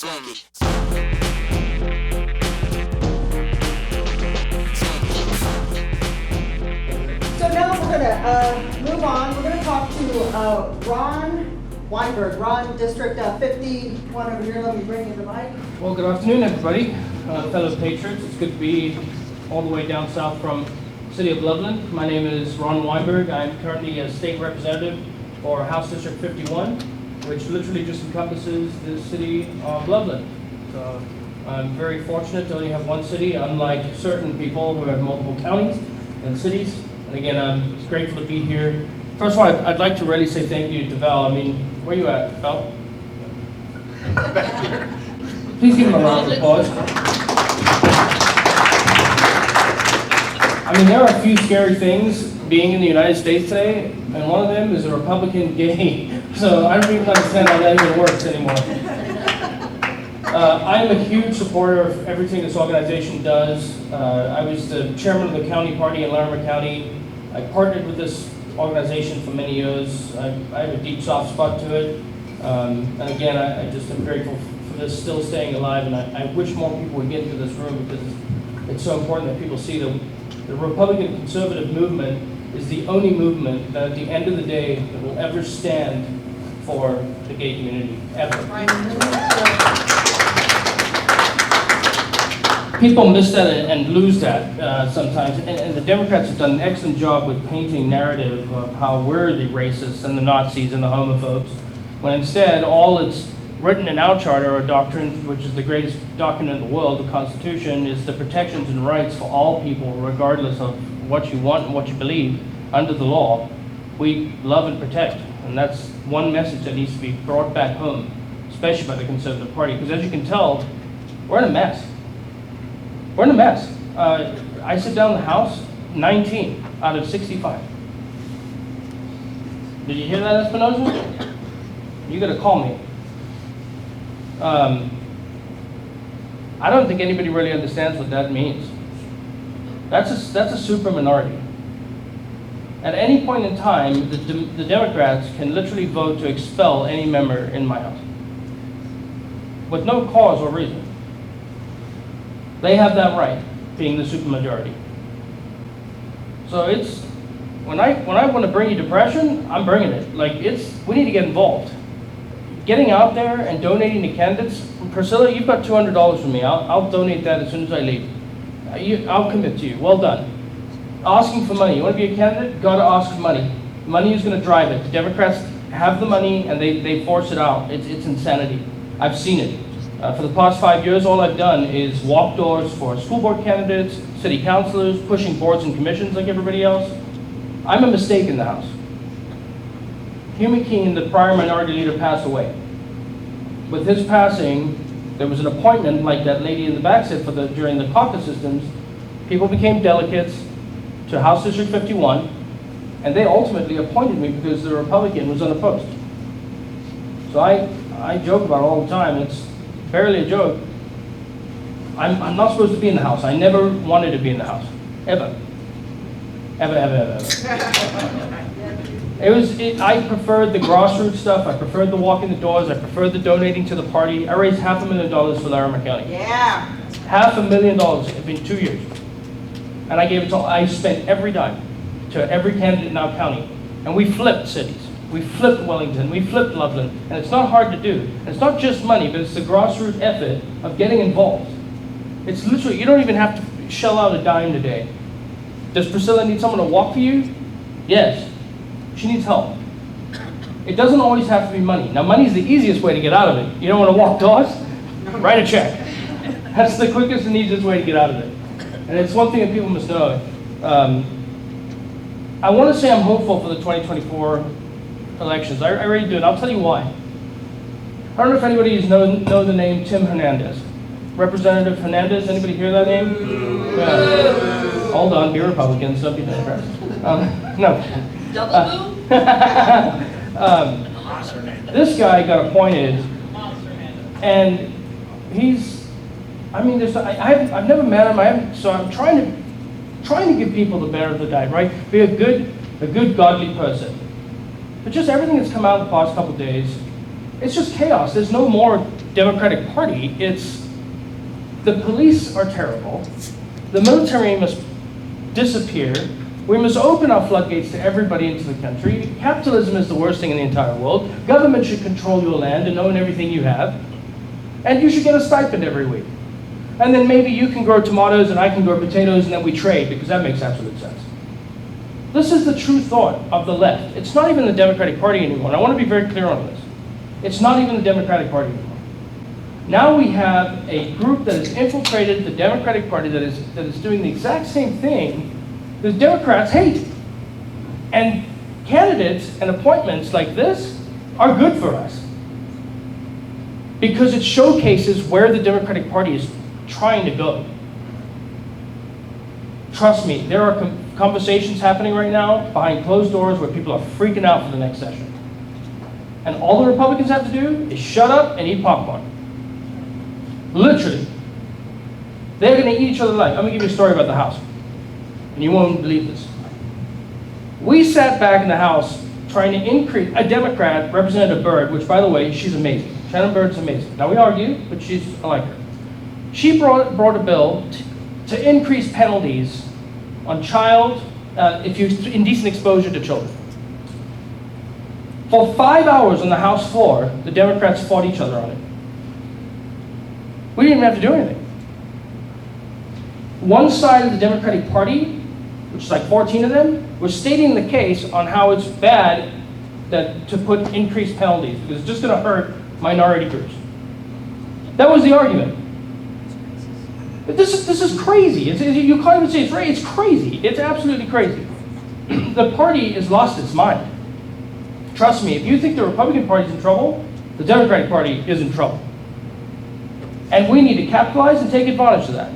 Swanky. So now we're going to move on. We're going to talk to Ron Weinberg, Ron, District 51 over here. Let me bring you the mic. Well, good afternoon, everybody, fellow patriots. It's good to be all the way down south from the city of Loveland. My name is Ron Weinberg. I'm currently a state representative for House District 51, which literally just encompasses the city of Loveland. So I'm very fortunate to only have one city, unlike certain people who have multiple counties and cities. And again, I'm grateful to be here. First of all, I'd like to really say thank you to Val. I mean, where are you at, Val? Back here. Please give him a round of applause. I mean, there are a few scary things being in the United States today, and one of them is a Republican gay. So I don't even understand how that even works anymore. I'm a huge supporter of everything this organization does. I was the chairman of the county party in Larimer County. I partnered with this organization for many years. I have a deep soft spot to it. And again, I just am grateful for this still staying alive, and I wish more people would get into this room because it's so important that people see that the Republican conservative movement is the only movement that at the end of the day that will ever stand for the gay community, ever. People miss that and lose that sometimes, and the Democrats have done an excellent job with painting narrative of how we're the racists and the Nazis and the homophobes, when instead all it's written in our charter or doctrine, which is the greatest document in the world, the Constitution, is the protections and rights for all people, regardless of what you want and what you believe under the law. We love and protect, and that's one message that needs to be brought back home, especially by the Conservative Party, because as you can tell, we're in a mess. We're in a mess. I sit down in the House, 19 out of 65. Did you hear that, Espinosa? You gotta call me. I don't think anybody really understands what that means. That's a super minority. At any point in time, the Democrats can literally vote to expel any member in my house with no cause or reason. They have that right, being the supermajority. So it's when I want to bring you depression, I'm bringing it. Like we need to get involved. Getting out there and donating to candidates. Priscilla, you've got $200 from me. I'll donate that as soon as I leave. I'll commit to you. Well done. Asking for money. You want to be a candidate? Got to ask for money. Money is going to drive it. The Democrats have the money and they force it out. It's insanity. I've seen it. For the past 5 years, all I've done is walk doors for school board candidates, city councilors, pushing boards and commissions like everybody else. I'm a mistake in the House. Hugh McKean, the prior minority leader, passed away. With his passing, there was an appointment like that lady in the back said during the caucus systems. People became delegates to House District 51, and they ultimately appointed me because the Republican was unopposed. So I joke about it all the time. It's barely a joke. I'm not supposed to be in the House. I never wanted to be in the House, ever. Ever. I preferred the grassroots stuff. I preferred the walking the doors. I preferred the donating to the party. I raised $500,000 for Larimer County. Yeah. $500,000 in 2 years. And I gave it to, I spent every dime to every candidate in our county. And we flipped cities. We flipped Wellington. We flipped Loveland. And it's not hard to do. And it's not just money, but it's the grassroots effort of getting involved. It's literally, you don't even have to shell out a dime today. Does Priscilla need someone to walk for you? Yes. She needs help. It doesn't always have to be money. Now, money is the easiest way to get out of it. You don't want to walk doors? Write a check. That's the quickest and easiest way to get out of it. And it's one thing that people must know. I want to say I'm hopeful for the 2024 elections. I really do, and I'll tell you why. I don't know if anybody know the name Tim Hernandez. Representative Hernandez, anybody hear that name? Yeah. Hold on, be Republicans, don't be Democrats. No. Double boo? This guy got appointed, and I've never met him. So I'm trying to give people the benefit of the doubt, right? Be a good godly person. But just everything that's come out the past couple of days, it's just chaos. There's no more Democratic Party, it's the police are terrible, the military must disappear, we must open our floodgates to everybody into the country, capitalism is the worst thing in the entire world, government should control your land and own everything you have, and you should get a stipend every week. And then maybe you can grow tomatoes and I can grow potatoes and then we trade, because that makes absolute sense. This is the true thought of the left. It's not even the Democratic Party anymore. And I want to be very clear on this. It's not even the Democratic Party anymore. Now we have a group that has infiltrated the Democratic Party that is doing the exact same thing that Democrats hate. And candidates and appointments like this are good for us, because it showcases where the Democratic Party is trying to go. Trust me, there are conversations happening right now behind closed doors where people are freaking out for the next session. And all the Republicans have to do is shut up and eat popcorn. Literally. They're going to eat each other alive. I'm going to give you a story about the House, and you won't believe this. We sat back in the House trying to increase, a Democrat, Representative Byrd, which, by the way, she's amazing. Shannon Byrd's amazing. Now, we argue, but I like her. She brought a bill to increase penalties on child, if you indecent exposure to children. For 5 hours on the House floor, the Democrats fought each other on it. We didn't even have to do anything. One side of the Democratic Party, which is like 14 of them, was stating the case on how it's bad to put increased penalties, because it's just going to hurt minority groups. That was the argument. But this is crazy. You can't even say it's right. It's crazy. It's absolutely crazy. The party has lost its mind. Trust me, if you think the Republican Party is in trouble, the Democratic Party is in trouble. And we need to capitalize and take advantage of that.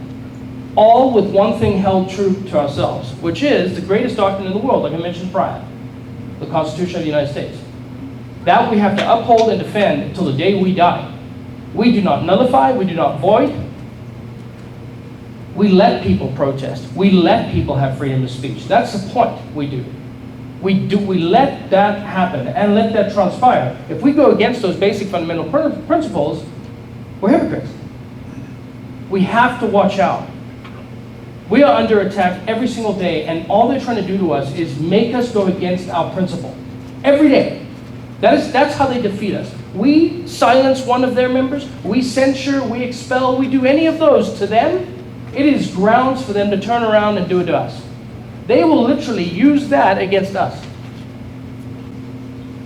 All with one thing held true to ourselves, which is the greatest doctrine in the world, like I mentioned prior, the Constitution of the United States. That we have to uphold and defend until the day we die. We do not nullify, we do not void. We let people protest. We let people have freedom of speech. That's the point we do. We let that happen and let that transpire. If we go against those basic fundamental principles, we're hypocrites. We have to watch out. We are under attack every single day, and all they're trying to do to us is make us go against our principle. Every day. That's how they defeat us. We silence one of their members, we censure, we expel, we do any of those to them, it is grounds for them to turn around and do it to us. They will literally use that against us.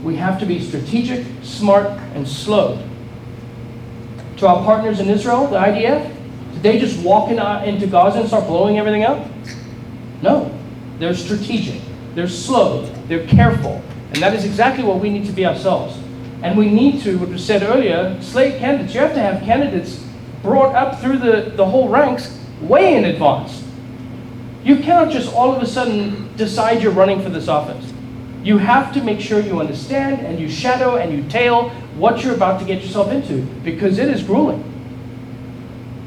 We have to be strategic, smart, and slow. To our partners in Israel, the IDF, did they just walk into Gaza and start blowing everything up? No. They're strategic. They're slow. They're careful. And that is exactly what we need to be ourselves. And we need to, what was said earlier, slate candidates. You have to have candidates brought up through the whole ranks way in advance. You cannot just all of a sudden decide you're running for this office. You have to make sure you understand and you shadow and you tail what you're about to get yourself into, because it is grueling.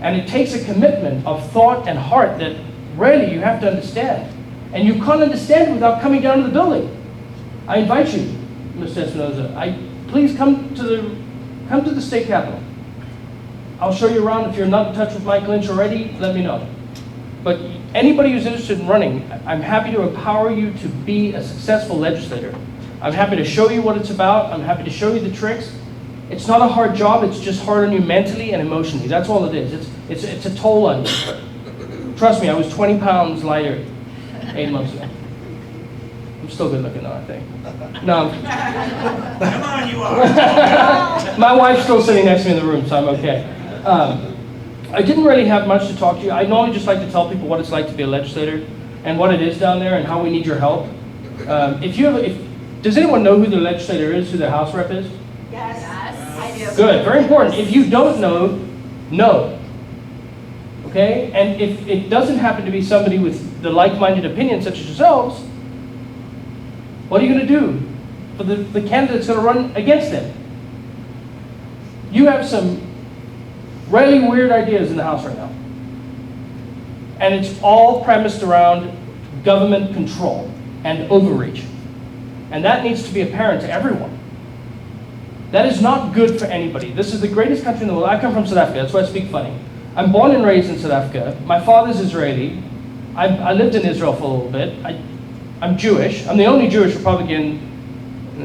And it takes a commitment of thought and heart that really you have to understand. And you can't understand it without coming down to the building. I invite you, Mr. Espinoza, please come to the state capitol. I'll show you around. If you're not in touch with Mike Lynch already, let me know. But anybody who's interested in running, I'm happy to empower you to be a successful legislator. I'm happy to show you what it's about. I'm happy to show you the tricks. It's not a hard job, it's just hard on you mentally and emotionally. That's all it is. It's a toll on you. Trust me, I was 20 pounds lighter 8 months ago. I'm still good looking though, I think. No. Come on, you are. My wife's still sitting next to me in the room, so I'm okay. I didn't really have much to talk to you. I normally just like to tell people what it's like to be a legislator and what it is down there and how we need your help. Does anyone know who the legislator is, who the House rep is? Yes, I do. Good, very important. If you don't know. Okay? And if it doesn't happen to be somebody with the like-minded opinions such as yourselves, what are you going to do for the candidates that are running against them? You have some really weird ideas in the House right now. And it's all premised around government control and overreach. And that needs to be apparent to everyone. That is not good for anybody. This is the greatest country in the world. I come from South Africa, that's why I speak funny. I'm born and raised in South Africa. My father's Israeli. I lived in Israel for a little bit. I'm Jewish. I'm the only Jewish Republican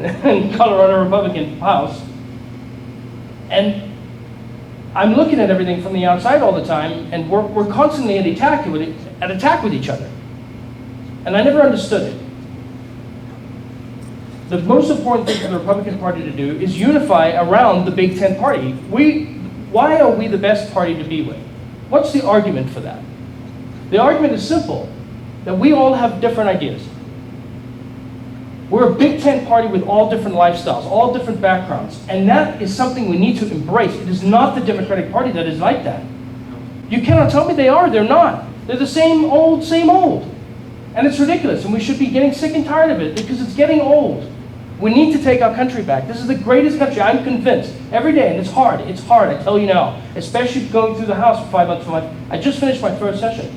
in Colorado Republican House. And I'm looking at everything from the outside all the time, and we're constantly at attack with each other. And I never understood it. The most important thing for the Republican Party to do is unify around the Big Tent Party. Why are we the best party to be with? What's the argument for that? The argument is simple, that we all have different ideas. We're a Big Tent party with all different lifestyles, all different backgrounds, and that is something we need to embrace. It is not the Democratic Party that is like that. You cannot tell me they are, they're not. They're the same old, same old. And it's ridiculous, and we should be getting sick and tired of it because it's getting old. We need to take our country back. This is the greatest country, I'm convinced. Every day, and it's hard, I tell you now. Especially going through the House for 5 months. I just finished my first session.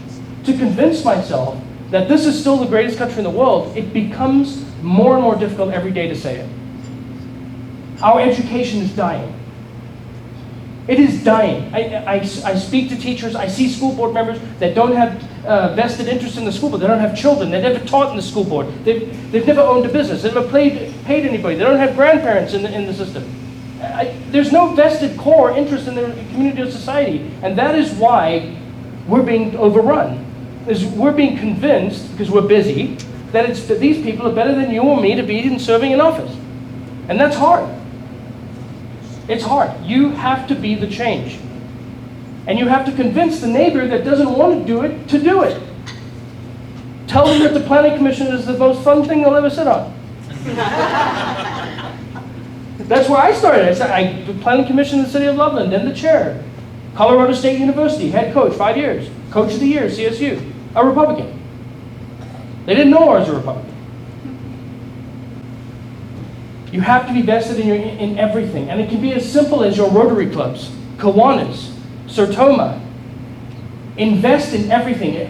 To convince myself that this is still the greatest country in the world, it becomes more and more difficult every day to say it. Our education is dying. It is dying. I speak to teachers, I see school board members that don't have vested interest in the school board. They don't have children. They're never taught in the school board. They've never owned a business. They've never paid anybody. They don't have grandparents in the system. There's no vested core interest in the community or society. And that is why we're being overrun. We're being convinced, because we're busy, that these people are better than you or me to be serving in office. And that's hard. It's hard. You have to be the change. And you have to convince the neighbor that doesn't want to do it to do it. Tell them that the planning commission is the most fun thing they'll ever sit on. That's where I started. I said, the planning commission in the city of Loveland, then the chair. Colorado State University, head coach, 5 years. Coach of the year, CSU, a Republican. They didn't know I was a Republican. You have to be vested in everything. And it can be as simple as your Rotary clubs, Kiwanis, Sertoma. Invest in everything.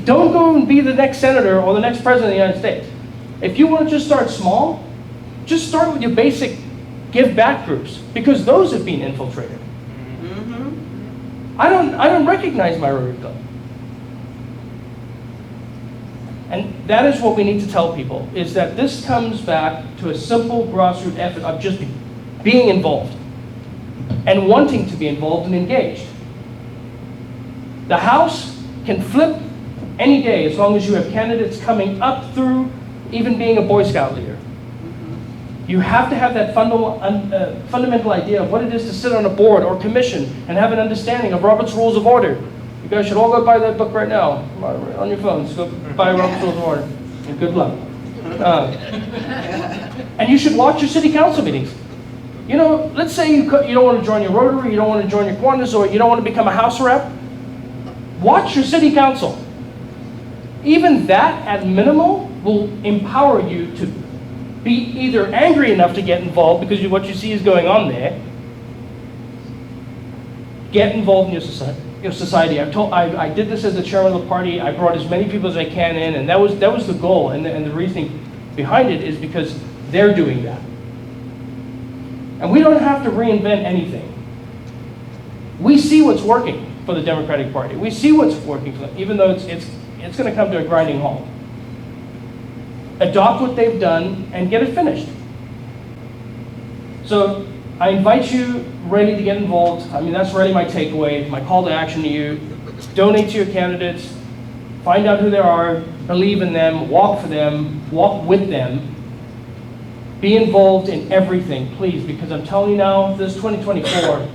Don't go and be the next senator or the next president of the United States. If you want to just start small, just start with your basic give back groups, because those have been infiltrated. I don't recognize my Rotary Club. And that is what we need to tell people, is that this comes back to a simple grassroots effort of just being involved and wanting to be involved and engaged. The House can flip any day as long as you have candidates coming up through even being a Boy Scout leader. You have to have that fundamental idea of what it is to sit on a board or commission and have an understanding of Robert's Rules of Order. You guys should all go buy that book right now on your phones. Go buy Robert's Rules of Order. And good luck. And you should watch your city council meetings. You know, let's say you don't want to join your Rotary, you don't want to join your Kiwanis, or you don't want to become a House rep. Watch your city council. Even that, at minimal, will empower you to be either angry enough to get involved because what you see is going on there. Get involved in your society. I did this as the chairman of the party. I brought as many people as I can in, and that was the goal. And the reasoning behind it is because they're doing that. And we don't have to reinvent anything. We see what's working for the Democratic Party. We see what's working for them, even though it's going to come to a grinding halt. Adopt what they've done and get it finished. So I invite you really to get involved. I mean, that's really my takeaway, my call to action to you. Donate to your candidates. Find out who they are. Believe in them. Walk for them. Walk with them. Be involved in everything, please, because I'm telling you now, this 2024,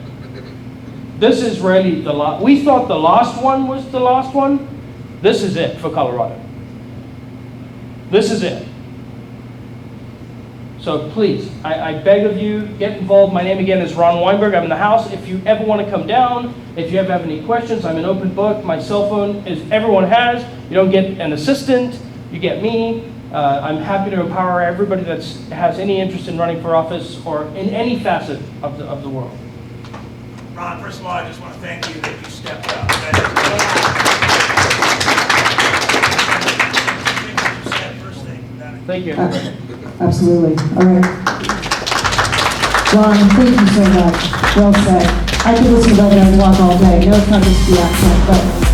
this is really the last. We thought the last one was the last one. This is it for Colorado. This is it. So please, I beg of you, get involved. My name again is Ron Weinberg. I'm in the House. If you ever want to come down, if you ever have any questions, I'm an open book. My cell phone is everyone has. You don't get an assistant. You get me. I'm happy to empower everybody that has any interest in running for office or in any facet of the world. Ron, first of all, I just want to thank you that you stepped up. Thank you. Absolutely. All right. Ron, thank you so much. Well said. I could listen to Governor and talk all day. No, it's not just the accent, but